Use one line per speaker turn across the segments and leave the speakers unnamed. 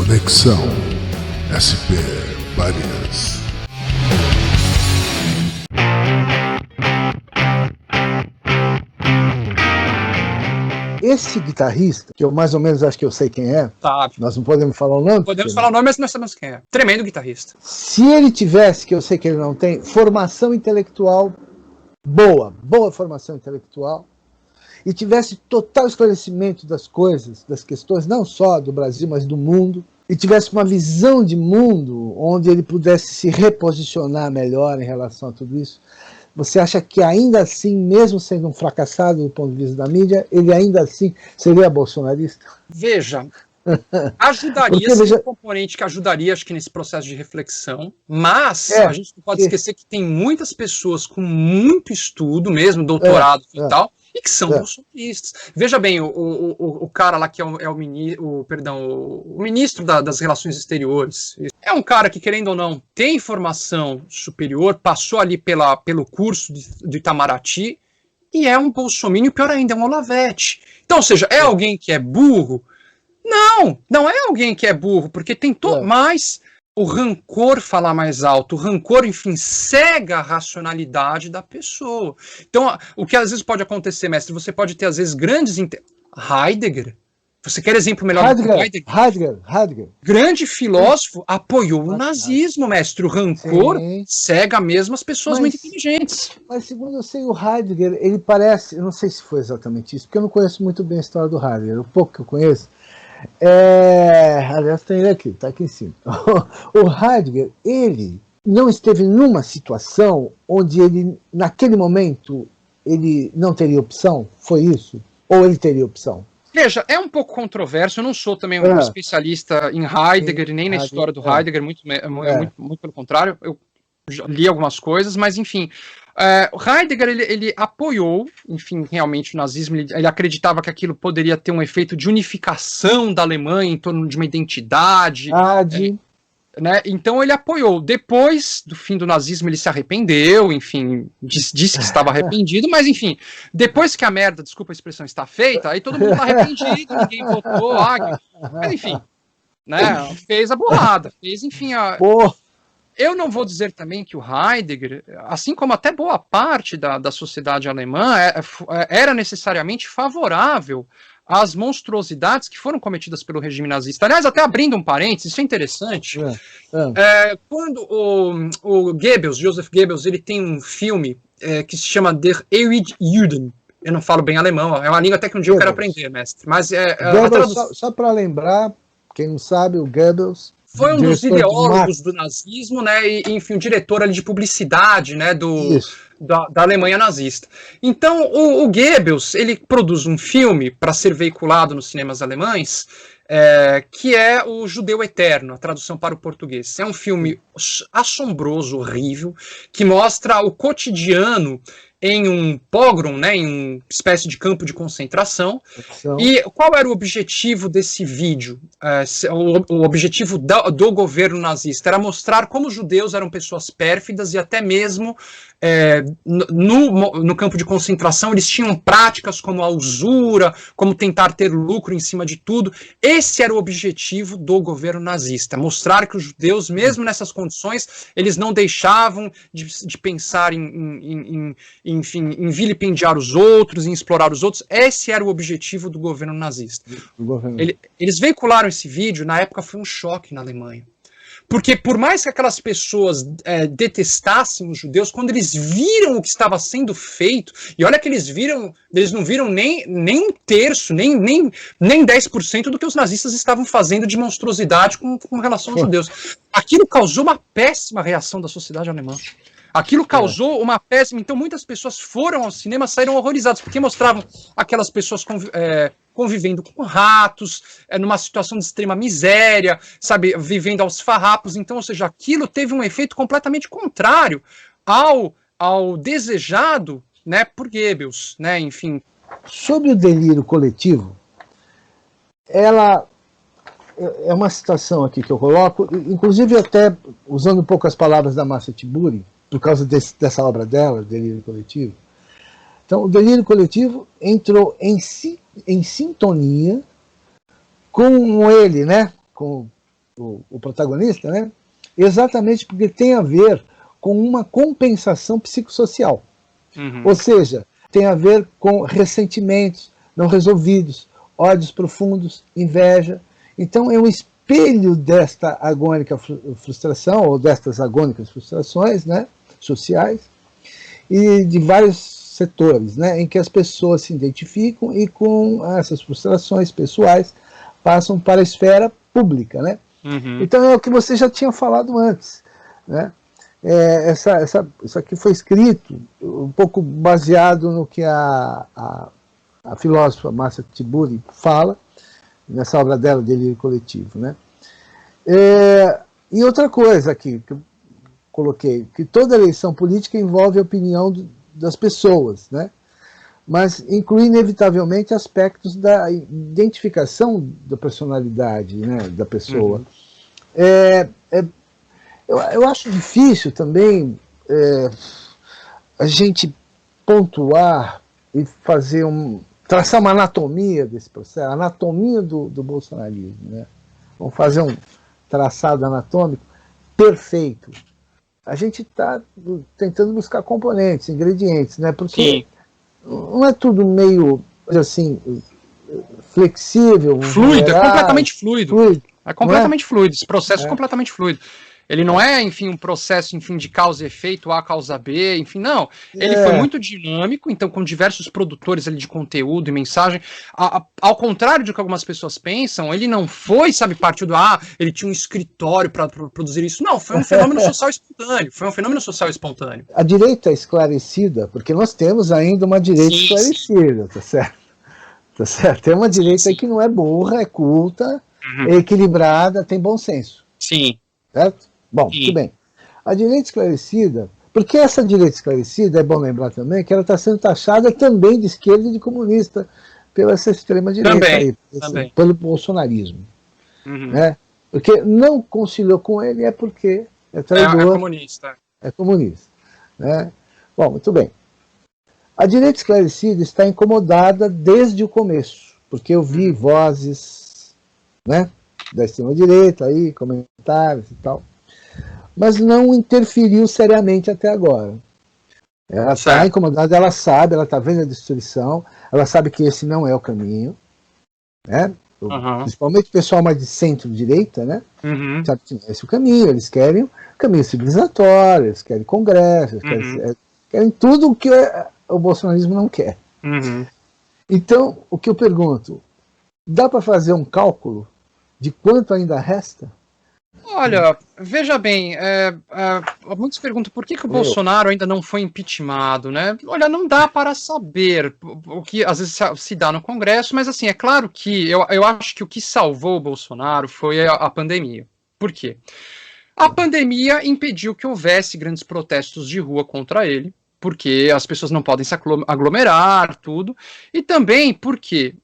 Conexão SP Varias.
Esse guitarrista, que eu mais ou menos acho que eu sei quem é,
Sabe.
nós não podemos falar o nome?
Podemos falar o nome, mas nós sabemos quem é. Tremendo guitarrista.
Se ele tivesse, que eu sei que ele não tem, formação intelectual boa formação intelectual, e tivesse total esclarecimento das coisas, das questões, não só do Brasil, mas do mundo, e tivesse uma visão de mundo onde ele pudesse se reposicionar melhor em relação a tudo isso, você acha que ainda assim, mesmo sendo um fracassado do ponto de vista da mídia, ele ainda assim seria bolsonarista?
Veja, ajudaria, seria um componente que ajudaria, acho que nesse processo de reflexão, mas a gente não pode esquecer que tem muitas pessoas com muito estudo, mesmo doutorado e tal, e que são bolsonaristas. Veja bem, o cara lá que é o ministro das Relações Exteriores, é um cara que, querendo ou não, tem formação superior, passou ali pelo curso de Itamaraty, e é um bolsominion, pior ainda, é um Olavete. Então, ou seja, é alguém que é burro? Não é alguém que é burro, porque tem mais o rancor falar mais alto, o rancor, enfim, cega a racionalidade da pessoa. Então, o que às vezes pode acontecer, mestre, você pode ter às vezes grandes... Heidegger, você quer exemplo melhor do que
Heidegger.
Grande filósofo, apoiou o nazismo, mestre. O rancor cega mesmo as pessoas muito inteligentes.
Mas segundo eu sei, o Heidegger, ele parece, eu não sei se foi exatamente isso, porque eu não conheço muito bem a história do Heidegger, o pouco que eu conheço, aliás, tem ele aqui, está aqui em cima. O Heidegger, ele não esteve numa situação onde ele, naquele momento, ele não teria opção? Foi isso? Ou ele teria opção?
Veja, é um pouco controverso, eu não sou também um especialista em Heidegger, nem na história do Heidegger, muito pelo contrário, eu já li algumas coisas, mas enfim... o Heidegger, ele apoiou, enfim, realmente o nazismo, ele acreditava que aquilo poderia ter um efeito de unificação da Alemanha em torno de uma identidade, né? Então ele apoiou. Depois do fim do nazismo ele se arrependeu, enfim, disse que estava arrependido, mas enfim, depois que a merda, desculpa a expressão, está feita, aí todo mundo está arrependido, ninguém votou, mas enfim, né, fez a burrada, fez, enfim, Eu não vou dizer também que o Heidegger, assim como até boa parte da sociedade alemã, era necessariamente favorável às monstruosidades que foram cometidas pelo regime nazista. Aliás, até abrindo um parênteses, isso é interessante. Quando o Goebbels, Joseph Goebbels, ele tem um filme que se chama Der Ewige Juden. Eu não falo bem alemão, é uma língua até que um dia eu quero aprender, mestre. Mas
só para lembrar, quem não sabe, o Goebbels
foi um dos ideólogos do nazismo, né, e enfim, o diretor ali de publicidade, né, da Alemanha nazista. Então, o Goebbels, ele produz um filme para ser veiculado nos cinemas alemães, que é o Judeu Eterno, a tradução para o português. É um filme assombroso, horrível, que mostra o cotidiano em um pogrom, né, em uma espécie de campo de concentração. E qual era o objetivo desse vídeo? O objetivo do governo nazista era mostrar como os judeus eram pessoas pérfidas e até mesmo no campo de concentração eles tinham práticas como a usura, como tentar ter lucro em cima de tudo. Esse era o objetivo do governo nazista, mostrar que os judeus, mesmo nessas condições, eles não deixavam de pensar enfim, em vilipendiar os outros, em explorar os outros. Esse era o objetivo do governo nazista. Eles veicularam esse vídeo, na época foi um choque na Alemanha. Porque por mais que aquelas pessoas detestassem os judeus, quando eles viram o que estava sendo feito, e olha que eles não viram nem um terço, nem 10% do que os nazistas estavam fazendo de monstruosidade com relação aos judeus. Aquilo causou uma péssima reação da sociedade alemã. Aquilo causou uma péssima... Então muitas pessoas foram ao cinema, saíram horrorizadas, porque mostravam aquelas pessoas convivendo com ratos, numa situação de extrema miséria, sabe, vivendo aos farrapos. Então, ou seja, aquilo teve um efeito completamente contrário ao desejado, né, por Goebbels, né, enfim.
Sobre o delírio coletivo, ela é uma situação aqui que eu coloco, inclusive até usando um pouco as palavras da Marcia Tiburi, por causa dessa obra dela, Delírio Coletivo. Então, o delírio coletivo entrou em sintonia com ele, né? Com o protagonista, né? Exatamente porque tem a ver com uma compensação psicossocial. Ou seja, tem a ver com ressentimentos não resolvidos, ódios profundos, inveja. Então é um espelho desta agônica frustração, ou destas agônicas frustrações, né, sociais, e de vários setores, né, em que as pessoas se identificam e com essas frustrações pessoais passam para a esfera pública, né? Então é o que você já tinha falado antes, né? Isso aqui foi escrito um pouco baseado no que a filósofa Marcia Tiburi fala nessa obra dela, Delírio Coletivo, né? E outra coisa aqui que eu coloquei, que toda eleição política envolve a opinião das pessoas, né? Mas inclui inevitavelmente aspectos da identificação da personalidade, né, da pessoa. Eu acho difícil também a gente pontuar e fazer traçar uma anatomia desse processo, a anatomia do bolsonarismo, né? Vamos fazer um traçado anatômico perfeito. A gente está tentando buscar componentes, ingredientes, né? Porque sim, não é tudo meio assim flexível,
fluido, é completamente fluido. É completamente fluido, esse processo é completamente fluido. Ele não é, enfim, um processo, enfim, de causa e efeito, A causa B, enfim, não. Ele foi muito dinâmico, então, com diversos produtores ali de conteúdo e mensagem. Ao contrário do que algumas pessoas pensam, ele não foi, sabe, partiu do, ele tinha um escritório para produzir isso. Não, foi um fenômeno social espontâneo. Foi um fenômeno social espontâneo.
A direita esclarecida, porque nós temos ainda uma direita esclarecida, tá certo? Tá certo? Tem uma direita que não é burra, é culta, é equilibrada, tem bom senso.
Sim.
Certo? Bom, tudo bem. A direita esclarecida, porque essa direita esclarecida, é bom lembrar também, que ela está sendo taxada também de esquerda e de comunista pela essa extrema-direita aí, pelo bolsonarismo. Né? Porque não conciliou com ele é porque é traidor.
É comunista.
É comunista. Né? Bom, muito bem. A direita esclarecida está incomodada desde o começo, porque eu vi vozes, né, da extrema-direita aí, comentários e tal, mas não interferiu seriamente até agora. Ela está incomodada, ela sabe, ela está vendo a destruição, ela sabe que esse não é o caminho, né? Principalmente o pessoal mais de centro-direita, né? Sabe que não é esse o caminho, eles querem o caminho civilizatório, eles querem congresso, eles querem tudo o que o bolsonarismo não quer. Então, o que eu pergunto, dá para fazer um cálculo de quanto ainda resta?
Olha, veja bem, muitos perguntam por que o Bolsonaro ainda não foi impeachmentado, né? Olha, não dá para saber o que às vezes se dá no Congresso, mas assim, é claro que eu acho que o que salvou o Bolsonaro foi a pandemia. Por quê? A pandemia impediu que houvesse grandes protestos de rua contra ele, porque as pessoas não podem se aglomerar, tudo, e também porque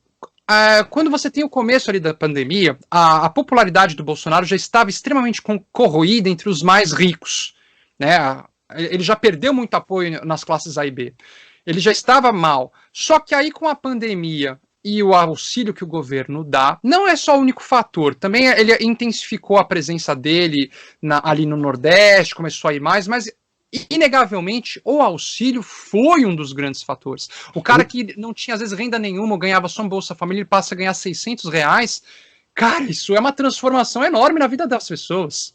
quando você tem o começo ali da pandemia, a popularidade do Bolsonaro já estava extremamente corroída entre os mais ricos, né? Ele já perdeu muito apoio nas classes A e B. Ele já estava mal. Só que aí com a pandemia e o auxílio que o governo dá, não é só o único fator. Também ele intensificou a presença dele ali no Nordeste, começou a ir mais, mas inegavelmente, o auxílio foi um dos grandes fatores. O cara que não tinha, às vezes, renda nenhuma, ganhava só um Bolsa Família, ele passa a ganhar R$600, cara, isso é uma transformação enorme na vida das pessoas.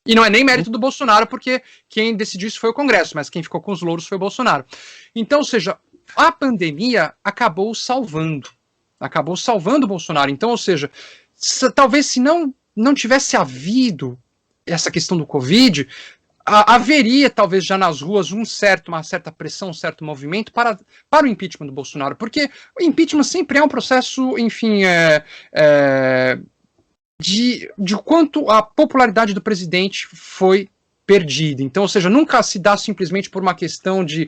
E não é nem mérito do Bolsonaro, porque quem decidiu isso foi o Congresso, mas quem ficou com os louros foi o Bolsonaro. Então, ou seja, a pandemia acabou salvando o Bolsonaro. Então, ou seja, talvez se não tivesse havido essa questão do Covid, haveria talvez já nas ruas uma certa pressão, um certo movimento para o impeachment do Bolsonaro, porque o impeachment sempre é um processo, enfim, de quanto a popularidade do presidente foi perdida. Então, ou seja, nunca se dá simplesmente por uma questão de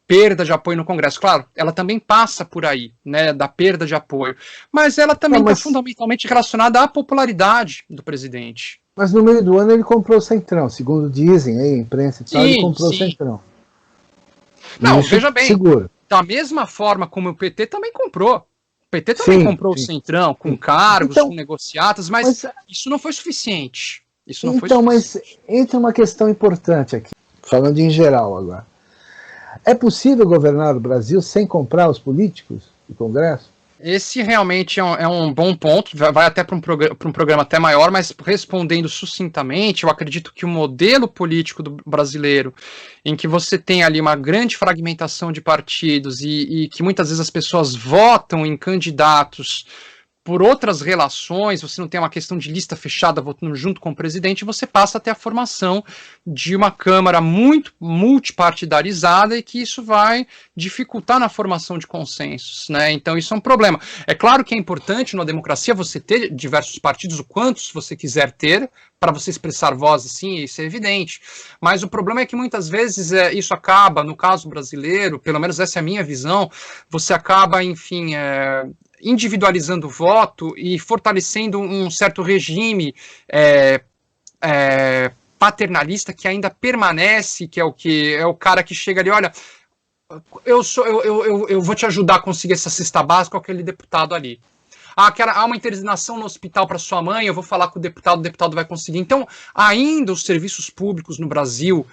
perda de apoio no Congresso. Claro, ela também passa por aí, né, da perda de apoio, mas ela também está fundamentalmente relacionada à popularidade do presidente.
Mas no meio do ano ele comprou o Centrão, segundo dizem aí, a imprensa e tal, ele comprou o Centrão.
Não, veja bem, seguro. Da mesma forma como o PT também comprou. PT também
Sim,
comprou
sim.
o Centrão, com cargos,
Então,
com negociatas, mas isso não foi suficiente. Isso não foi
então, mas
suficiente.
entra uma questão importante aqui, falando em geral agora. É possível governar o Brasil sem comprar os políticos do Congresso?
Esse realmente é um bom ponto, vai até para um programa até maior, mas respondendo sucintamente, eu acredito que o modelo político do brasileiro, em que você tem ali uma grande fragmentação de partidos e que muitas vezes as pessoas votam em candidatos por outras relações, você não tem uma questão de lista fechada votando junto com o presidente, você passa a ter a formação de uma Câmara muito multipartidarizada e que isso vai dificultar na formação de consensos, né? Então isso é um problema. É claro que é importante na democracia você ter diversos partidos, o quantos você quiser ter, para você expressar voz, sim, isso é evidente. Mas o problema é que muitas vezes isso acaba, no caso brasileiro, pelo menos essa é a minha visão, você acaba, enfim, individualizando o voto e fortalecendo um certo regime paternalista que ainda permanece, que é o cara que chega ali, olha, eu vou te ajudar a conseguir essa cesta básica com aquele deputado ali. Há uma internação no hospital para sua mãe, eu vou falar com o deputado vai conseguir. Então, ainda os serviços públicos no Brasil,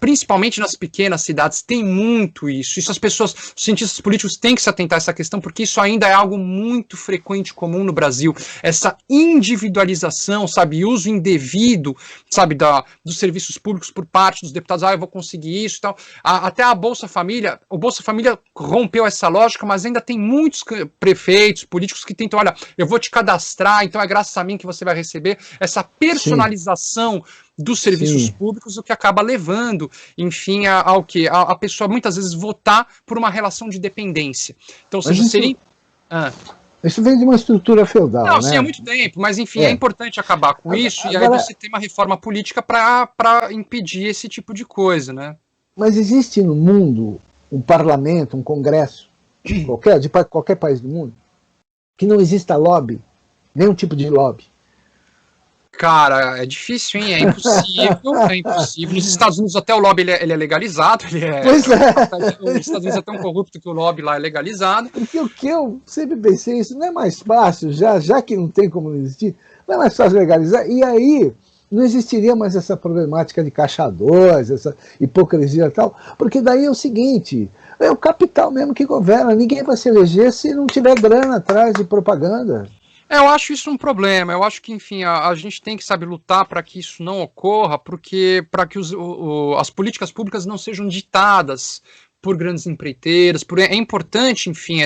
principalmente nas pequenas cidades, tem muito isso. Isso os cientistas políticos têm que se atentar a essa questão, porque isso ainda é algo muito frequente e comum no Brasil. Essa individualização, sabe, uso indevido, sabe, dos serviços públicos por parte dos deputados, eu vou conseguir isso e tal. Até o Bolsa Família rompeu essa lógica, mas ainda tem muitos prefeitos, políticos que tentam, olha, eu vou te cadastrar, então é graças a mim que você vai receber. Essa personalização dos serviços públicos, o que acaba levando, enfim, ao que? A pessoa muitas vezes votar por uma relação de dependência. Então, ou seja, seria...
Isso vem de uma estrutura feudal,
não,
né?
Sim, há muito tempo, mas enfim, é importante acabar com isso, e aí você tem uma reforma política para impedir esse tipo de coisa, né?
Mas existe no mundo um parlamento, um congresso, de qualquer país do mundo, que não exista lobby, nenhum tipo de lobby?
Cara, é difícil, hein? É impossível, é impossível. Nos Estados Unidos até o lobby ele é legalizado,
Pois
Nos Estados Unidos é tão corrupto que o lobby lá é legalizado.
Porque o que eu sempre pensei, isso não é mais fácil, já que não tem como existir, não é mais fácil legalizar, e aí não existiria mais essa problemática de caixa 2, essa hipocrisia e tal, porque daí é o seguinte, é o capital mesmo que governa, ninguém vai se eleger se não tiver grana atrás de propaganda.
Eu acho isso um problema. Eu acho que, enfim, a gente tem que, sabe, lutar para que isso não ocorra, para que as políticas públicas não sejam ditadas por grandes empreiteiras. É importante, enfim,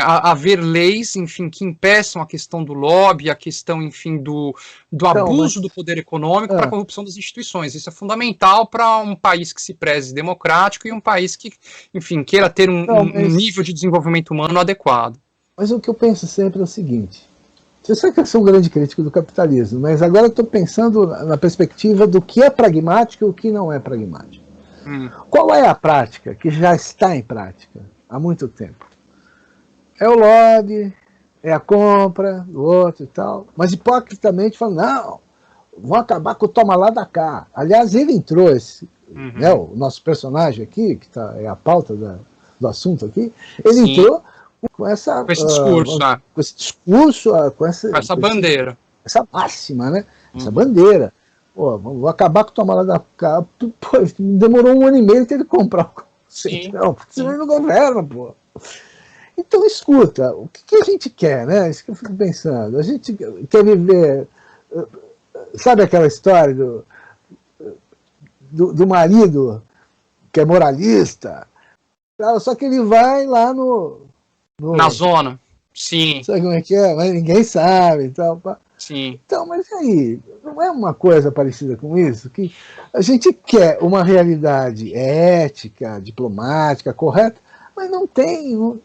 haver leis, enfim, que impeçam a questão do lobby, a questão, enfim, do abuso do poder econômico para a corrupção das instituições. Isso é fundamental para um país que se preze democrático e um país que, enfim, queira ter um nível de desenvolvimento humano adequado.
Mas o que eu penso sempre é o seguinte, você sabe que eu sou um grande crítico do capitalismo, mas agora eu estou pensando na perspectiva do que é pragmático e o que não é pragmático. Qual é a prática que já está em prática há muito tempo? É o lobby, é a compra do outro e tal, mas hipocritamente falam, não, vão acabar com o toma lá da cá. Aliás, ele entrou, né, o nosso personagem aqui, que é a pauta do assunto aqui, ele entrou com esse discurso, com essa
bandeira.
Essa máxima, né? Essa bandeira. Pô, vou acabar com o toma lá da cá. Pô, demorou 1 ano e meio ele comprar o Centrão, porque senão ele não governa, pô. Então, escuta, o que a gente quer, né? Isso que eu fico pensando. A gente quer viver... Sabe aquela história do marido que é moralista? Só que ele vai lá
na zona, sim.
Sabe como é que é? Mas ninguém sabe e tal.
Sim.
Então, mas aí, não é uma coisa parecida com isso? Que a gente quer uma realidade ética, diplomática, correta, mas não tem...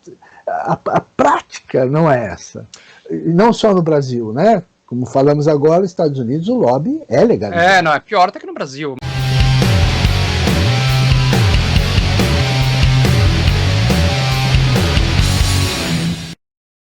A prática não é essa. E não só no Brasil, né? Como falamos agora, nos Estados Unidos, o lobby é legalizado.
Não, é pior até que no Brasil.